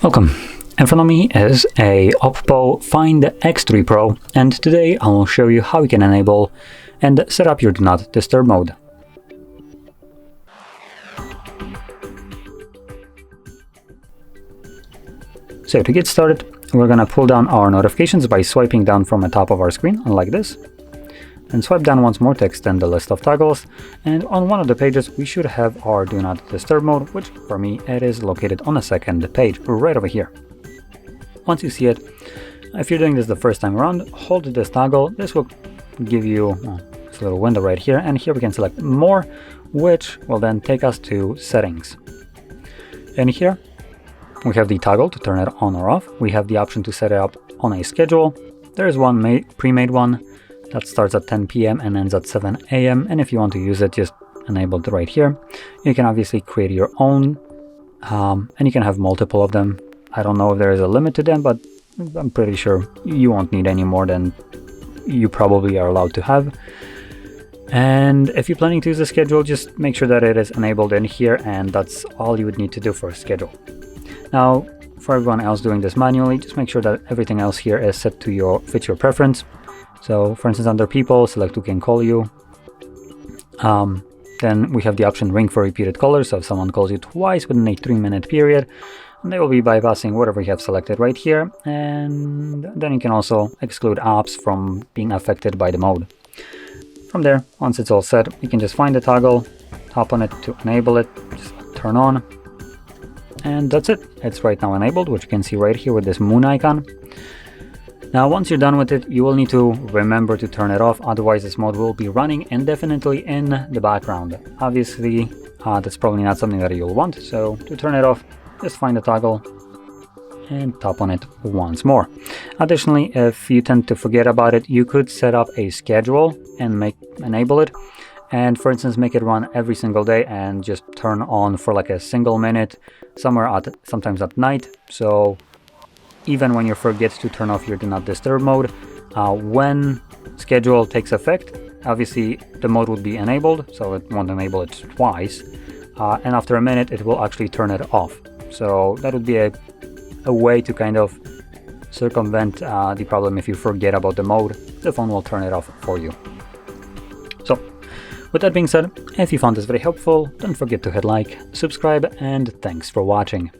Welcome. In front of me is a OPPO Find X3 Pro, and today I will show you how you can enable and set up your Do Not Disturb mode. So to get started, we're going to pull down our notifications by swiping down from the top of our screen, like this. And swipe down once more to extend the list of toggles, and on one of the pages we should have our Do Not Disturb mode, which for me it is located on the second page, right over here. Once you see it, if you're doing this the first time around, hold this toggle. This will give you this little window right here, and here we can select More, which will then take us to Settings. And here we have the toggle to turn it on or off. We have the option to set it up on a schedule. There is one pre-made one that starts at 10 p.m. and ends at 7 a.m. and if you want to use it, just enable it right here. You can obviously create your own, and you can have multiple of them. I don't know if there is a limit to them, but I'm pretty sure you won't need any more than you probably are allowed to have. And if you're planning to use a schedule, just make sure that it is enabled in here, and that's all you would need to do for a schedule. Now, for everyone else doing this manually, just make sure that everything else here is set to fit your preference. So, for instance, under People, select Who Can Call You. Then we have the option Ring for Repeated Callers, so if someone calls you twice within a 3-minute period, they will be bypassing whatever you have selected right here. And then you can also exclude apps from being affected by the mode. From there, once it's all set, you can just find the toggle, tap on it to enable it, just turn on. And that's it. It's right now enabled, which you can see right here with this moon icon. Now, once you're done with it, you will need to remember to turn it off, otherwise this mode will be running indefinitely in the background. Obviously, that's probably not something that you'll want, so to turn it off, just find the toggle and tap on it once more. Additionally, if you tend to forget about it, you could set up a schedule and enable it. And for instance, make it run every single day and just turn on for like a single minute, sometimes at night. So even when you forget to turn off your Do Not Disturb mode, when schedule takes effect, obviously the mode would be enabled, so it won't enable it twice. And after a minute, it will actually turn it off. So that would be a way to kind of circumvent the problem. If you forget about the mode, the phone will turn it off for you. So with that being said, if you found this very helpful, don't forget to hit like, subscribe, and thanks for watching.